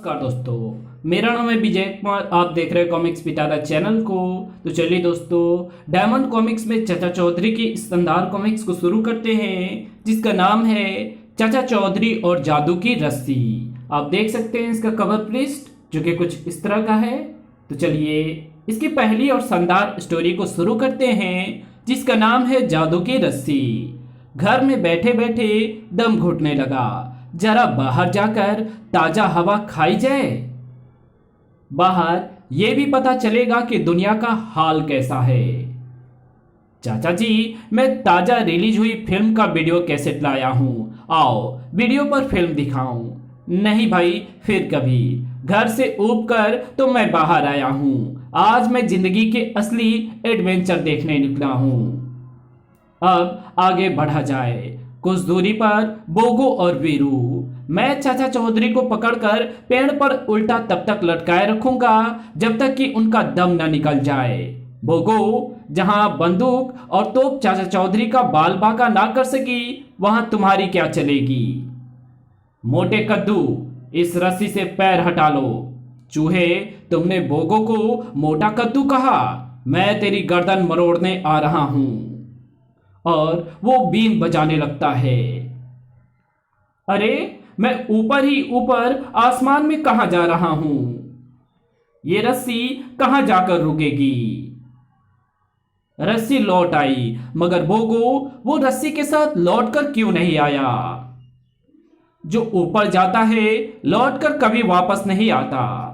नमस्कार दोस्तों, मेरा नाम है विजय कुमार। आप देख रहे हैं कॉमिक्स पिटारा चैनल को। तो चलिए दोस्तों, डायमंड कॉमिक्स में चाचा चौधरी की शानदार कॉमिक्स को शुरू करते हैं, जिसका नाम है चाचा चौधरी और जादू की रस्सी। आप देख सकते हैं इसका कवर लिस्ट, जो कि कुछ इस तरह का है। तो चलिए इसकी पहली और शानदार स्टोरी को शुरू करते हैं, जिसका नाम है जादू की रस्सी। घर में बैठे बैठे दम घुटने लगा, जरा बाहर जाकर ताजा हवा खाई जाए। बाहर ये भी पता चलेगा कि दुनिया का हाल कैसा है। चाचा जी, मैं ताजा रिलीज हुई फिल्म का वीडियो कैसेट लाया हूं, आओ वीडियो पर फिल्म दिखाऊं। नहीं भाई, फिर कभी। घर से ऊब कर तो मैं बाहर आया हूं। आज मैं जिंदगी के असली एडवेंचर देखने निकला हूं। अब आगे बढ़ा जाए। कुछ दूरी पर बोगो और वीरू। मैं चाचा चौधरी को पकड़कर पेड़ पर उल्टा तब तक लटकाए रखूंगा जब तक कि उनका दम न निकल जाए। बोगो, जहां बंदूक और तोप चाचा चौधरी का बाल बांका ना कर सकी, वहां तुम्हारी क्या चलेगी। मोटे कद्दू, इस रस्सी से पैर हटा लो। चूहे, तुमने बोगो को मोटा कद्दू कहा। मैं तेरी गर्दन मरोड़ने आ रहा हूं। और वो बीन बजाने लगता है। अरे, मैं ऊपर ही ऊपर आसमान में कहां जा रहा हूं। ये रस्सी कहां जाकर रुकेगी। रस्सी लौट आई, मगर बोगो वो रस्सी के साथ लौटकर क्यों नहीं आया। जो ऊपर जाता है लौटकर कभी वापस नहीं आता।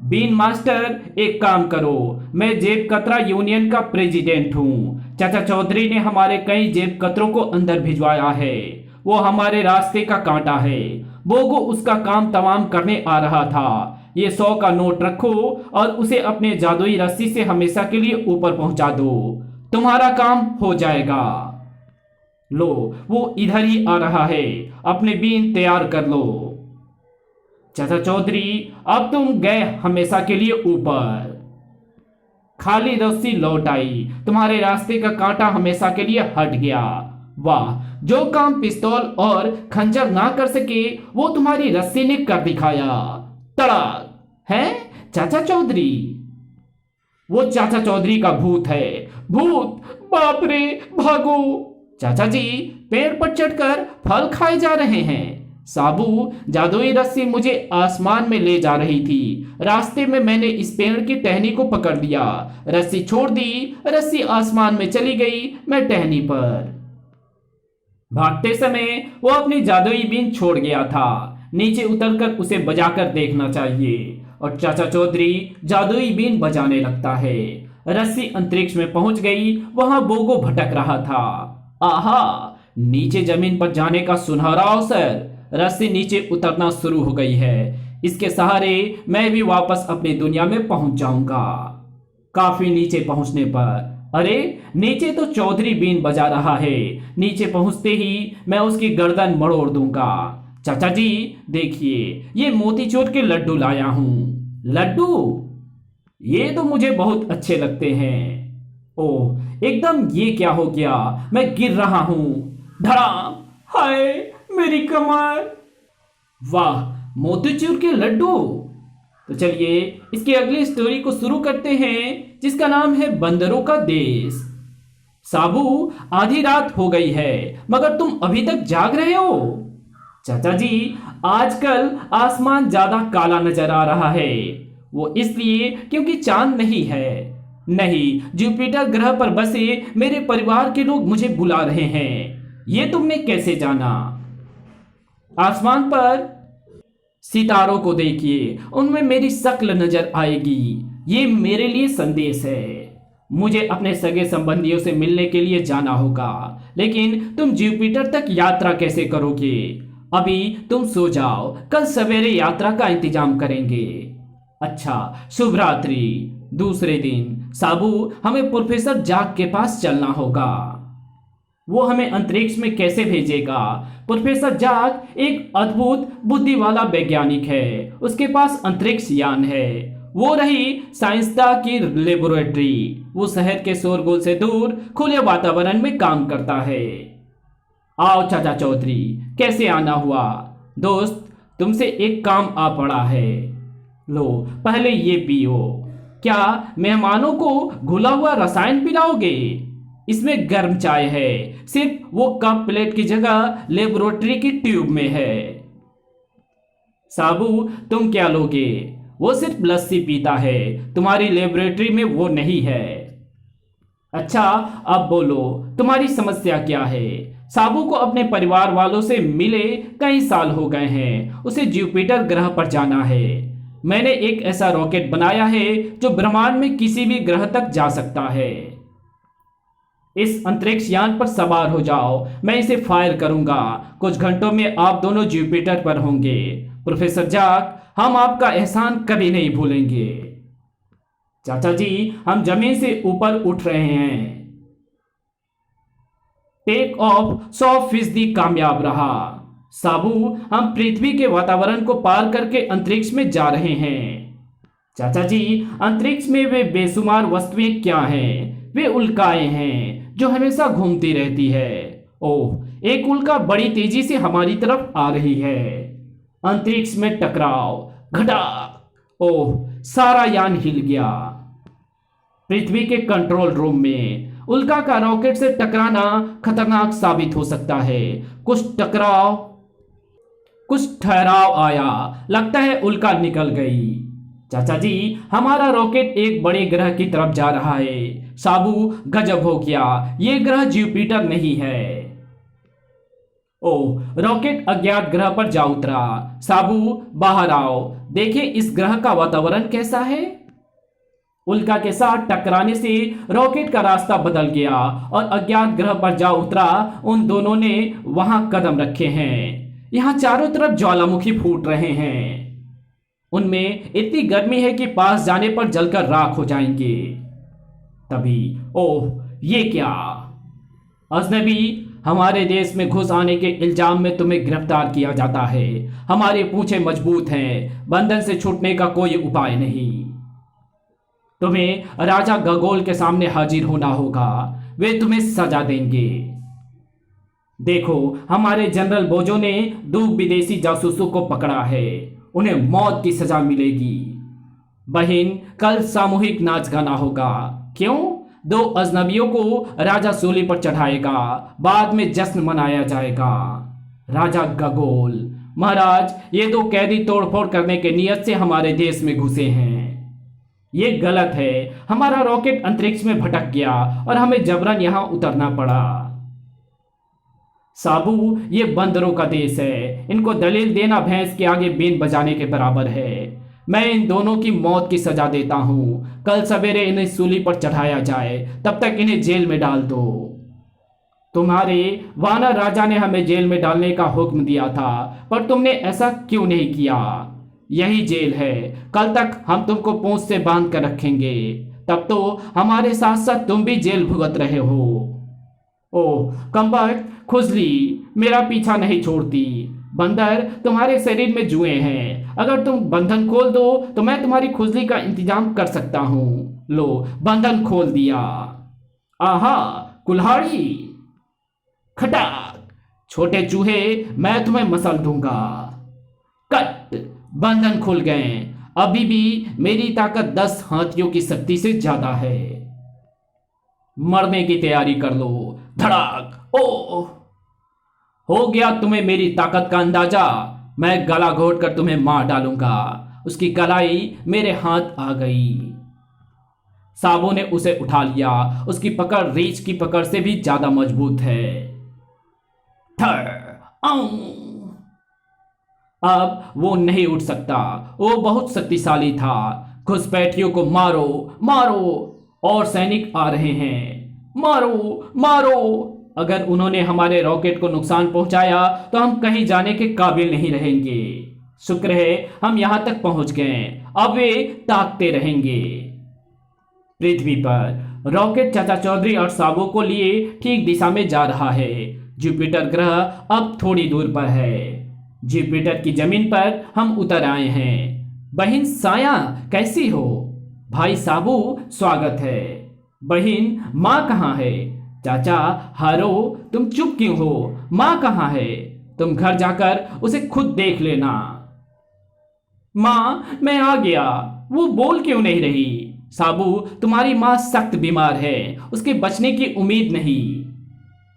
बीन मास्टर, एक काम करो, मैं जेब कतरा यूनियन का प्रेसिडेंट हूं। चाचा चौधरी ने हमारे कई जेब कतरों को अंदर भिजवाया है। वो हमारे रास्ते का कांटा है। बोगो उसका काम तमाम करने आ रहा था। ये 100 का नोट रखो और उसे अपने जादुई रस्सी से हमेशा के लिए ऊपर पहुंचा दो। तुम्हारा काम हो जाएगा। लो, वो इधर ही आ रहा है। अपने बीन तैयार कर लो। चाचा चौधरी, अब तुम गए हमेशा के लिए ऊपर। खाली रस्सी लौट आई। तुम्हारे रास्ते का कांटा हमेशा के लिए हट गया। वाह, जो काम पिस्तौल और खंजर ना कर सके, वो तुम्हारी रस्सी ने कर दिखाया। तड़ाक है चाचा चौधरी। वो चाचा चौधरी का भूत है। भूत, बाप रे, भागो। चाचा जी पेड़ पर चढ़कर फल खाए जा रहे हैं। साबू, जादुई रस्सी मुझे आसमान में ले जा रही थी। रास्ते में मैंने इस पेड़ की टहनी को पकड़ लिया, रस्सी छोड़ दी, रस्सी आसमान में चली गई, मैं टहनी पर। भागते समय वो अपनी जादुई बीन छोड़ गया था। नीचे उतरकर उसे बजाकर देखना चाहिए। और चाचा चौधरी जादुई बीन बजाने लगता है। रस्सी अंतरिक्ष में पहुंच गई। वहां बोगो भटक रहा था। आहा, नीचे जमीन पर जाने का सुनहरा अवसर। रस्सी नीचे उतरना शुरू हो गई है। इसके सहारे मैं भी वापस अपनी दुनिया में पहुंच जाऊंगा। काफी नीचे पहुंचने पर, अरे नीचे तो चौधरी बीन बजा रहा है। नीचे पहुंचते ही मैं उसकी गर्दन मरोड़ दूंगा। चाचा जी देखिए, ये मोतीचूर के लड्डू लाया हूं। लड्डू, ये तो मुझे बहुत अच्छे लगते हैं। ओह, एकदम ये क्या हो गया, मैं गिर रहा हूं। धड़ाम, हाय मेरी कमर। वाह, मोतीचूर के लड्डू। तो चलिए इसकी अगली स्टोरी को शुरू करते हैं, जिसका नाम है बंदरों का देश। साबू, आधी रात हो गई है, मगर तुम अभी तक जाग रहे हो। चाचा जी, आजकल आसमान ज्यादा काला नजर आ रहा है। वो इसलिए क्योंकि चांद नहीं है। नहीं, जुपिटर ग्रह पर बसे मेरे परिवार के लोग मुझे बुला रहे हैं। ये तुमने कैसे जाना। आसमान पर सितारों को देखिए, उनमें मेरी शक्ल नजर आएगी। ये मेरे लिए संदेश है। मुझे अपने सगे संबंधियों से मिलने के लिए जाना होगा। लेकिन तुम जुपिटर तक यात्रा कैसे करोगे। अभी तुम सो जाओ, कल सवेरे यात्रा का इंतजाम करेंगे। अच्छा, शुभ रात्रि। दूसरे दिन, साबू, हमें प्रोफेसर जाक के पास चलना होगा। वो हमें अंतरिक्ष में कैसे भेजेगा। प्रोफेसर जाक एक अद्भुत बुद्धि वाला वैज्ञानिक है। उसके पास अंतरिक्ष यान है। वो रही साइंसदा की लेबोरेटरी। वो शहर के शोरगुल से दूर खुले वातावरण में काम करता है। आओ चाचा चौधरी, कैसे आना हुआ। दोस्त, तुमसे एक काम आ पड़ा है। लो पहले ये पियो। क्या मेहमानों को घुला हुआ रसायन पिलाओगे? इसमें गर्म चाय है, सिर्फ वो कप प्लेट की जगह लेबोरेटरी की ट्यूब में है। साबू तुम क्या लोगे? वो सिर्फ लस्सी पीता है, तुम्हारी लेबोरेटरी में वो नहीं है। अच्छा अब बोलो तुम्हारी समस्या क्या है? साबू को अपने परिवार वालों से मिले कई साल हो गए हैं, उसे जुपिटर ग्रह पर जाना है। मैंने एक ऐसा रॉकेट बनाया है जो ब्रह्मांड में किसी भी ग्रह तक जा सकता है। इस अंतरिक्ष यान पर सवार हो जाओ, मैं इसे फायर करूंगा। कुछ घंटों में आप दोनों जुपिटर पर होंगे। प्रोफेसर जाक, हम आपका एहसान कभी नहीं भूलेंगे। चाचा जी, हम जमीन से ऊपर उठ रहे हैं। टेक ऑफ 100% कामयाब रहा। साबू, हम पृथ्वी के वातावरण को पार करके अंतरिक्ष में जा रहे हैं। चाचा जी, अंतरिक्ष में वे बेशुमार वस्तुएं क्या हैं? वे उल्काएं हैं जो हमेशा घूमती रहती है। ओह, एक उल्का बड़ी तेजी से हमारी तरफ आ रही है। अंतरिक्ष में टकराव, घटा। ओह, सारा यान हिल गया। पृथ्वी के कंट्रोल रूम में उल्का का रॉकेट से टकराना खतरनाक साबित हो सकता है। कुछ ठहराव आया, लगता है उल्का निकल गई। चाचा जी, हमारा रॉकेट एक बड़े ग्रह की तरफ जा रहा है। साबू, गजब हो गया, ये ग्रह जुपिटर नहीं है। ओह, रॉकेट अज्ञात ग्रह पर जा उतरा। साबू, बाहर आओ, देखिए इस ग्रह का वातावरण कैसा है। उल्का के साथ टकराने से रॉकेट का रास्ता बदल गया और अज्ञात ग्रह पर जा उतरा। उन दोनों ने वहां कदम रखे हैं। यहां चारों तरफ ज्वालामुखी फूट रहे हैं। उनमें इतनी गर्मी है कि पास जाने पर जलकर राख हो जाएंगे। तभी, ओह, ये क्या? अजनबी, हमारे देश में घुस आने के इल्जाम में तुम्हें गिरफ्तार किया जाता है। हमारी पूंछें मजबूत हैं, बंधन से छूटने का कोई उपाय नहीं। तुम्हें राजा गगोल के सामने हाजिर होना होगा, वे तुम्हें सजा देंगे। देखो, हमारे जनरल बोजो ने 2 विदेशी जासूसों को पकड़ा है, उन्हें मौत की सजा मिलेगी। बहन, कल सामूहिक नाच गाना होगा। क्यों? 2 अजनबियों को राजा सूली पर चढ़ाएगा, बाद में जश्न मनाया जाएगा। राजा गगोल, महाराज, ये 2 कैदी तोड़फोड़ करने के नियत से हमारे देश में घुसे हैं। ये गलत है। हमारा रॉकेट अंतरिक्ष में भटक गया और हमें जबरन यहां उतरना पड़ा। साबू, ये बंदरों का देश है, इनको दलील देना भैंस के आगे बीन बजाने के बराबर है। मैं इन दोनों की मौत की सजा देता हूं। कल सवेरे इन्हें सूली पर चढ़ाया जाए, तब तक इन्हें जेल में डाल दो। तुम्हारे वानर राजा ने हमें जेल में डालने का हुक्म दिया था, पर तुमने ऐसा क्यों नहीं किया? यही जेल है, कल तक हम तुमको पूंछ से बांध कर रखेंगे। तब तो हमारे साथ साथ तुम भी जेल भुगत रहे हो। ओह कमबख्त, खुजली मेरा पीछा नहीं छोड़ती। बंदर, तुम्हारे शरीर में जुए हैं, अगर तुम बंधन खोल दो तो मैं तुम्हारी खुजली का इंतजाम कर सकता हूँ। लो, बंधन खोल दिया। आहा, कुल्हाड़ी। खटाक, छोटे चूहे, मैं तुम्हें मसल दूंगा। कट, बंधन खुल गए। अभी भी मेरी ताकत 10 हाथियों की शक्ति से ज्यादा है। मरने की तैयारी कर लो। धड़ाक। ओह, हो गया तुम्हें मेरी ताकत का अंदाजा। मैं गला घोट कर तुम्हें मार डालूंगा। उसकी कलाई मेरे हाथ आ गई। साबू ने उसे उठा लिया। उसकी पकड़ रीछ की पकड़ से भी ज्यादा मजबूत है। अब वो नहीं उठ सकता। वो बहुत शक्तिशाली था। घुसपैठियों को मारो, मारो। और सैनिक आ रहे हैं। मारो, मारो। अगर उन्होंने हमारे रॉकेट को नुकसान पहुंचाया तो हम कहीं जाने के काबिल नहीं रहेंगे। शुक्र है हम यहां तक पहुंच गए। अब वे ताकते रहेंगे। पृथ्वी पर रॉकेट चाचा चौधरी और साबू को लिए ठीक दिशा में जा रहा है। जुपिटर ग्रह अब थोड़ी दूर पर है। जुपिटर की जमीन पर हम उतर आए हैं। बहन साया, कैसी हो? भाई साबू, स्वागत है। बहन, माँ कहाँ है? चाचा हारो, तुम चुप क्यों हो? माँ कहाँ है? तुम घर जाकर उसे खुद देख लेना। माँ मैं आ गया। वो बोल क्यों नहीं रही? साबू, तुम्हारी माँ सख्त बीमार है, उसके बचने की उम्मीद नहीं।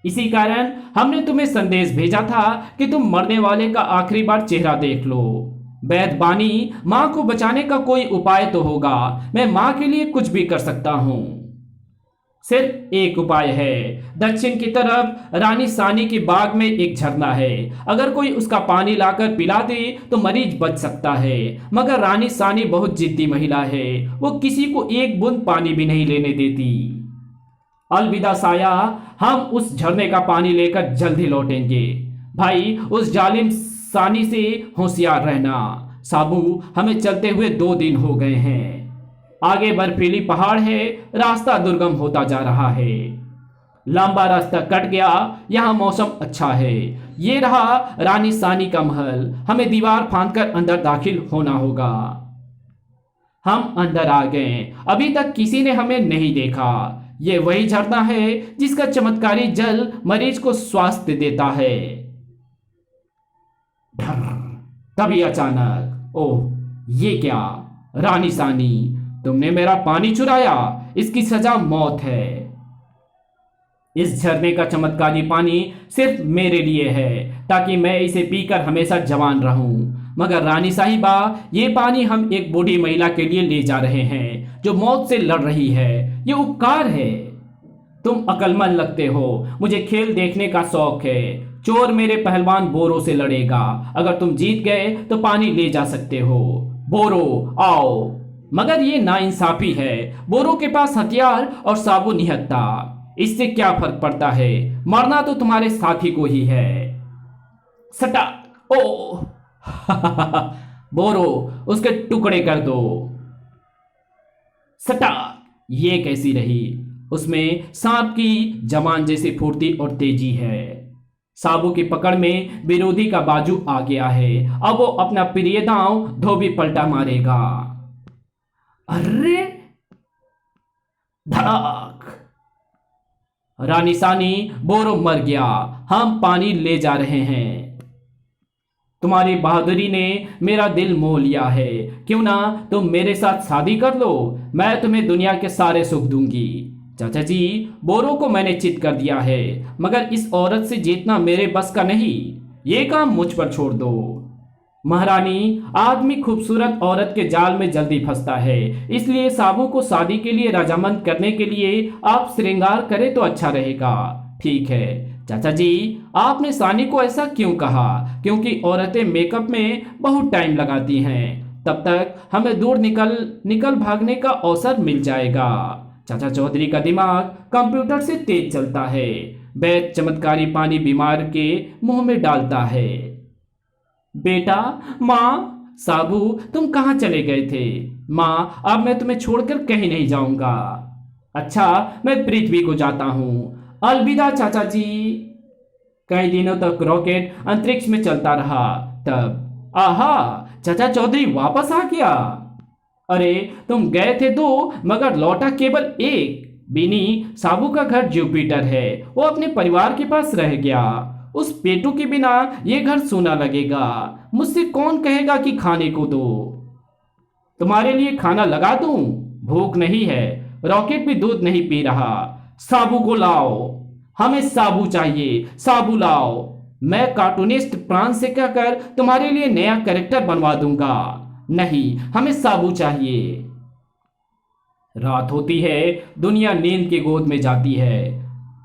इसी कारण हमने तुम्हें संदेश भेजा था कि तुम मरने वाले का आखिरी बार चेहरा देख लो। वैद्य बानी, माँ को बचाने का कोई उपाय तो होगा। मैं माँ के लिए कुछ भी कर सकता हूँ। सिर्फ एक उपाय है। दक्षिण की तरफ रानी सानी के बाग में एक झरना है। अगर कोई उसका पानी लाकर पिला दे तो मरीज बच सकता है। मगर रानी सानी बहुत जिद्दी महिला है, वो किसी को एक बूंद पानी भी नहीं लेने देती। अलविदा साया, हम उस झरने का पानी लेकर जल्द ही लौटेंगे। भाई, उस जालिम सानी से होशियार रहना। साबू, हमें चलते हुए 2 दिन हो गए हैं। आगे बर्फीली पहाड़ है, रास्ता दुर्गम होता जा रहा है। लंबा रास्ता कट गया, यहाँ मौसम अच्छा है। ये रहा रानी सानी का महल। हमें दीवार फांदकर अंदर दाखिल होना होगा। हम अंदर आ गए। अभी तक किसी ने हमें नहीं देखा। ये वही झरना है जिसका चमत्कारी जल मरीज को स्वास्थ्य देता है। तभी अचानक, ओह ये क्या? रानी सानी, तुमने मेरा पानी चुराया। इसकी सजा मौत है। इस झरने का चमत्कारी पानी सिर्फ मेरे लिए है, ताकि मैं इसे पीकर हमेशा जवान रहूं। मगर रानी साहिबा, ये पानी हम एक बूढ़ी महिला के लिए ले जा रहे हैं जो मौत से लड़ रही है। ये उपकार है। तुम अक्लमंद लगते हो। मुझे खेल देखने का शौक है। चोर मेरे पहलवान बोरो से लड़ेगा। अगर तुम जीत गए तो पानी ले जा सकते हो। बोरो आओ। मगर ये नाइंसाफी है। बोरो के पास हथियार और साबु निहत्था। इससे क्या फर्क पड़ता है? मरना तो तुम्हारे साथी को ही है। सटा। ओ बोरो, उसके टुकड़े कर दो। सटा। ये कैसी रही? उसमें सांप की जमान जैसी फुर्ती और तेजी है। साबू की पकड़ में विरोधी का बाजू आ गया है। अब वो अपना प्रिय दांव धोबी पलटा मारेगा। अरे धड़ाक। रानी सानी, बोरो मर गया। हम पानी ले जा रहे हैं। तुम्हारी बहादुरी ने मेरा दिल मोह लिया है। क्यों ना तुम मेरे साथ शादी कर लो? मैं तुम्हें दुनिया के सारे सुख दूंगी। चाचा जी, बोरो को मैंने चित कर दिया है, मगर इस औरत से जीतना मेरे बस का नहीं। ये काम मुझ पर छोड़ दो। महारानी, आदमी खूबसूरत औरत के जाल में जल्दी फंसता है। इसलिए साबू को शादी के लिए रजामंद करने के लिए आप श्रृंगार करें तो अच्छा रहेगा। ठीक है चाचा जी, आपने सानी को ऐसा क्यों कहा? क्योंकि औरतें मेकअप में बहुत टाइम लगाती हैं। तब तक हमें दूर निकल भागने का अवसर मिल जाएगा। चाचा चौधरी का दिमाग कंप्यूटर से तेज चलता है। वैद्य चमत्कारी पानी बीमार के मुंह में डालता है। बेटा, माँ, साबू, तुम कहाँ चले गए थे? माँ, अब मैं तुम्हें छोड़कर कहीं नहीं जाऊंगा। अच्छा, मैं पृथ्वी को जाता हूँ। अलविदा चाचा जी। कई दिनों तक रॉकेट अंतरिक्ष में चलता रहा। तब आहा, चाचा चौधरी वापस आ गया। अरे, तुम गए थे 2 मगर लौटा केवल 1। बिनी, साबू का घर जुपिटर है। वो अपने परिवार के पास रह गया। उस पेटू के बिना ये घर सूना लगेगा। मुझसे कौन कहेगा कि खाने को दो? तुम्हारे लिए खाना लगा दूं? भूख नहीं है। रॉकेट भी दूध नहीं पी रहा। साबू को लाओ। हमें साबू चाहिए। साबू लाओ। मैं कार्टूनिस्ट प्राण से कहकर तुम्हारे लिए नया कैरेक्टर बनवा दूंगा। नहीं, हमें साबू चाहिए। रात होती है, दुनिया नींद की गोद में जाती है।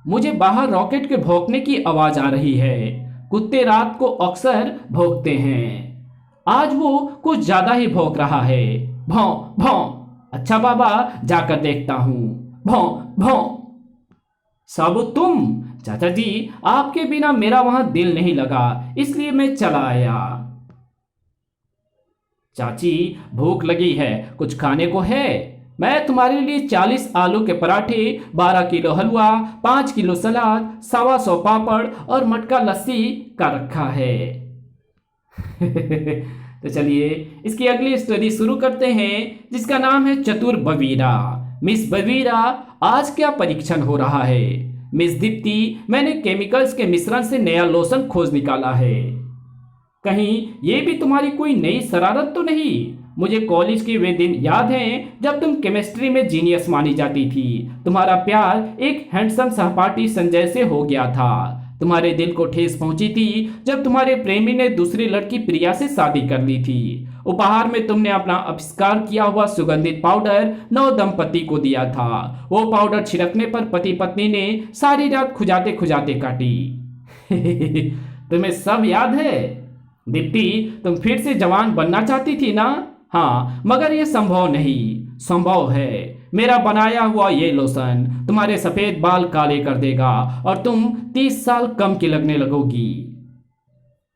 मुझे बाहर रॉकेट के भौंकने की आवाज आ रही है। कुत्ते रात को अक्सर भौंकते हैं। आज वो कुछ ज्यादा ही भौंक रहा है। भौं भौं। अच्छा बाबा, जाकर देखता हूं। भौं भौं। साबू तुम? चाचा जी, आपके बिना मेरा वहां दिल नहीं लगा, इसलिए मैं चला आया। चाची, भूख लगी है, कुछ खाने को है? मैं तुम्हारे लिए 40 आलू के पराठे, 12 किलो हलवा, 5 किलो सलाद, 125 पापड़ और मटका लस्सी का रखा है। तो चलिए इसकी अगली स्टोरी शुरू करते हैं, जिसका नाम है चतुर बबीरा। मिस बबीरा, आज क्या परीक्षण हो रहा है? मिस दीप्ति, मैंने केमिकल्स के मिश्रण से नया लोशन खोज निकाला है। कहीं ये भी तुम्हारी कोई नई शरारत तो नहीं? मुझे कॉलेज के वे दिन याद हैं जब तुम केमिस्ट्री में जीनियस मानी जाती थी। तुम्हारा प्यार एक हैंडसम सहपाठी संजय से हो गया था। तुम्हारे दिल को ठेस पहुंची थी जब तुम्हारे प्रेमी ने दूसरी लड़की प्रिया से शादी कर ली थी। उपहार में तुमने अपना आविष्कार किया हुआ सुगंधित पाउडर नव दंपति को दिया था। वो पाउडर छिड़कने पर पति पत्नी ने सारी रात खुजाते खुजाते काटी। तुम्हें सब याद है? दीप्ति, तुम फिर से जवान बनना चाहती थी ना? हाँ, मगर यह संभव नहीं। संभव है। मेरा बनाया हुआ ये लोशन तुम्हारे सफेद बाल काले कर देगा और तुम 30 साल कम की लगने लगोगी।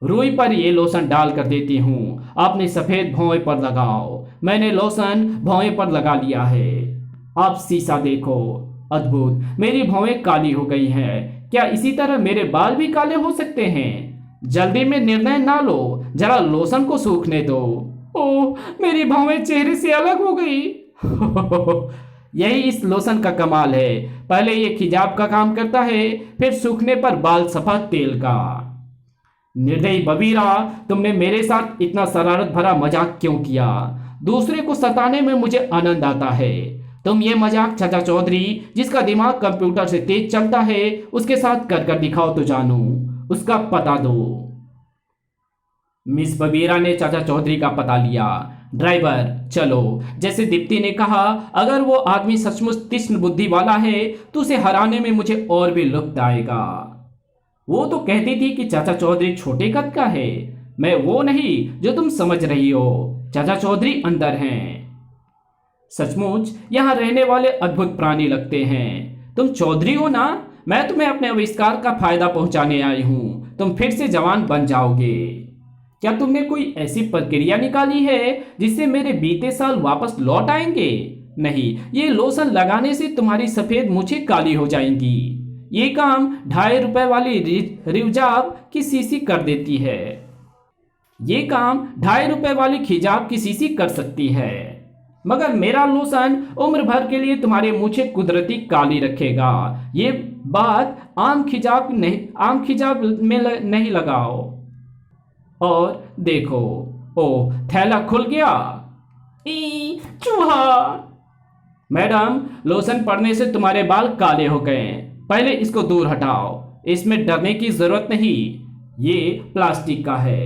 रुई पर ये लोशन डाल कर देती हूँ, अपने सफेद भौंवे पर लगाओ। मैंने लोशन भौंवे पर लगा लिया है। अब शीशा देखो। अद्भुत, मेरी भौंवें काली हो गई हैं। क्या इसी तरह मेरे बाल भी काले हो सकते हैं? जल्दी में निर्णय ना लो, जरा लोशन को सूखने दो। ओह, मेरी भौंवें चेहरे से अलग हो गई। यही इस लोशन का कमाल है। पहले ये खिजाब का काम करता है, फिर सूखने पर बाल सफेद तेल का। निर्दयी बबीरा, तुमने मेरे साथ इतना शरारत भरा मजाक क्यों किया? दूसरे को सताने में मुझे आनंद आता है। तुम ये मजाक चाचा चौधरी, जिसका दिमाग कंप्यूटर से तेज चलता है, उसके साथ कर कर दिखाओ तो जानू। उसका पता दो। मिस बबीरा ने चाचा चौधरी का पता लिया। ड्राइवर, चलो। जैसे दीप्ति ने कहा, अगर वो आदमी सचमुच तीक्ष्ण बुद्धि वाला है तो उसे हराने में मुझे और भी लुत्फ आएगा। वो तो कहती थी कि चाचा चौधरी छोटे कद का है। मैं वो नहीं जो तुम समझ रही हो। चाचा चौधरी अंदर हैं। सचमुच यहाँ रहने वाले अद्भुत प्राणी लगते हैं। तुम चौधरी हो ना? मैं तुम्हें अपने आविष्कार का फायदा पहुंचाने आई हूं। तुम फिर से जवान बन जाओगे। क्या तुमने कोई ऐसी प्रक्रिया निकाली है जिससे मेरे बीते साल वापस लौट आएंगे? नहीं, ये लोशन लगाने से तुम्हारी सफेद मूछें काली हो जाएंगी। ये काम 2.5 रुपए वाली रिवजाब की शीशी कर देती है। ये काम 2.5 रुपए वाली खिजाब की शीशी कर सकती है। मगर मेरा लोशन उम्र भर के लिए तुम्हारी मूछें कुदरती काली रखेगा। ये बात आम खिजाब में नहीं लगाओ। और देखो, ओ, थैला खुल गया। चूहा। मैडम, लोशन पड़ने से तुम्हारे बाल काले हो गए। पहले इसको दूर हटाओ। इसमें डरने की जरूरत नहीं, ये प्लास्टिक का है।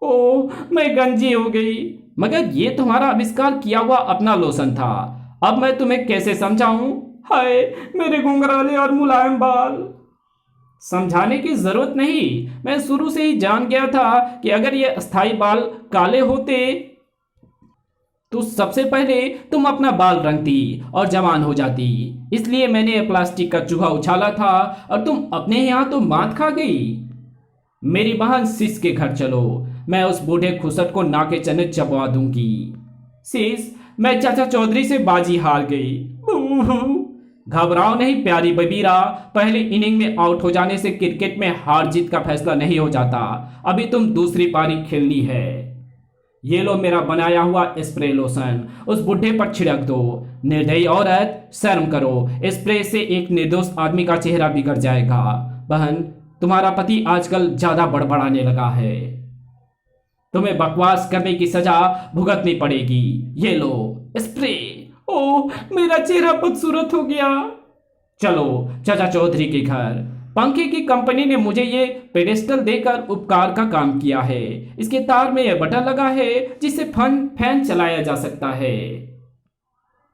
ओ, मैं गंजी हो गई। मगर ये तुम्हारा आविष्कार किया हुआ अपना लोशन था। अब मैं तुम्हें कैसे समझाऊं? हाय, मेरे घुंघराले और मुलायम बाल। समझाने की जरूरत नहीं। मैं शुरू से ही जान गया था कि अगर ये अस्थाई बाल काले होते तो सबसे पहले तुम अपना बाल रंगती और जवान हो जाती। इसलिए मैंने ये प्लास्टिक का चूहा उछाला था और तुम अपने ही हाथों मात खा गई। मेरी बहन सिस के घर चलो। मैं उस बूढ़े खुसट को नाके चने चबवा दूंगी। सिस, मैं चाचा चौधरी से बाजी हार गई। घबराओ नहीं प्यारी बबीरा। पहली इनिंग में आउट हो जाने से क्रिकेट में हार जीत का फैसला नहीं हो जाता। अभी तुम दूसरी पारी खेलनी है। ये लो मेरा बनाया हुआ स्प्रे लोशन, उस बुढ़े पर छिड़क दो। निर्दयी औरत, शर्म करो। स्प्रे से एक निर्दोष आदमी का चेहरा बिगड़ जाएगा। बहन, तुम्हारा पति आजकल ज्यादा बड़बड़ाने लगा है। तुम्हें बकवास करने की सजा भुगतनी पड़ेगी। ये लो स्प्रे। ओह, मेरा चेहरा बदसूरत हो गया। चलो चाचा चौधरी के घर। पंखे की कंपनी ने मुझे ये पेडेस्टल देकर उपकार का काम किया है। इसके तार में यह बटन लगा है जिससे फैन चलाया जा सकता है।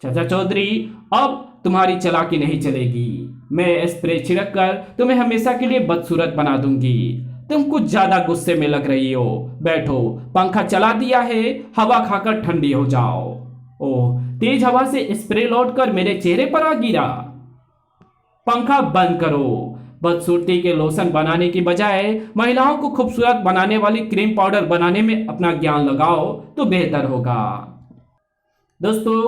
चाचा चौधरी, अब तुम्हारी चालाकी नहीं चलेगी। मैं स्प्रे छिड़क कर तुम्हें हमेशा के लिए बदसूरत बना दूंगी। तुम कुछ ज्यादा गुस्से में लग रही हो। बैठो, पंखा चला दिया है, हवा खाकर ठंडी हो जाओ। ओह, तेज हवा से स्प्रे लौटकर मेरे चेहरे पर आ गिरा। पंखा बंद करो। बदसूरती के लोशन बनाने की बजाय महिलाओं को खूबसूरत बनाने वाली क्रीम पाउडर बनाने में अपना ज्ञान लगाओ तो बेहतर होगा। दोस्तों,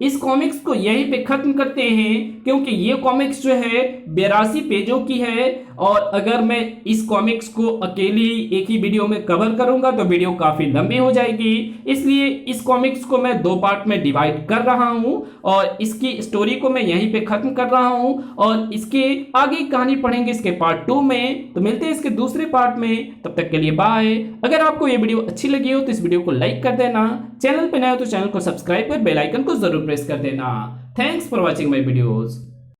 इस कॉमिक्स को यहीं पे खत्म करते हैं, क्योंकि ये कॉमिक्स जो है 82 पेजों की है और अगर मैं इस कॉमिक्स को अकेली एक ही वीडियो में कवर करूंगा तो वीडियो काफी लंबी हो जाएगी, इसलिए इस कॉमिक्स को मैं 2 पार्ट में डिवाइड कर रहा हूं और इसकी स्टोरी को मैं यहीं पे खत्म कर रहा हूं और इसके आगे कहानी पढ़ेंगे इसके पार्ट 2 में। तो मिलते हैं इसके दूसरे पार्ट में, तब तक के लिए बाय। अगर आपको ये वीडियो अच्छी लगी हो तो इस वीडियो को लाइक कर देना, चैनल पे नए हो तो चैनल को सब्सक्राइब कर बेल आइकन को जरूर प्रेस कर देना। Thanks for watching my videos.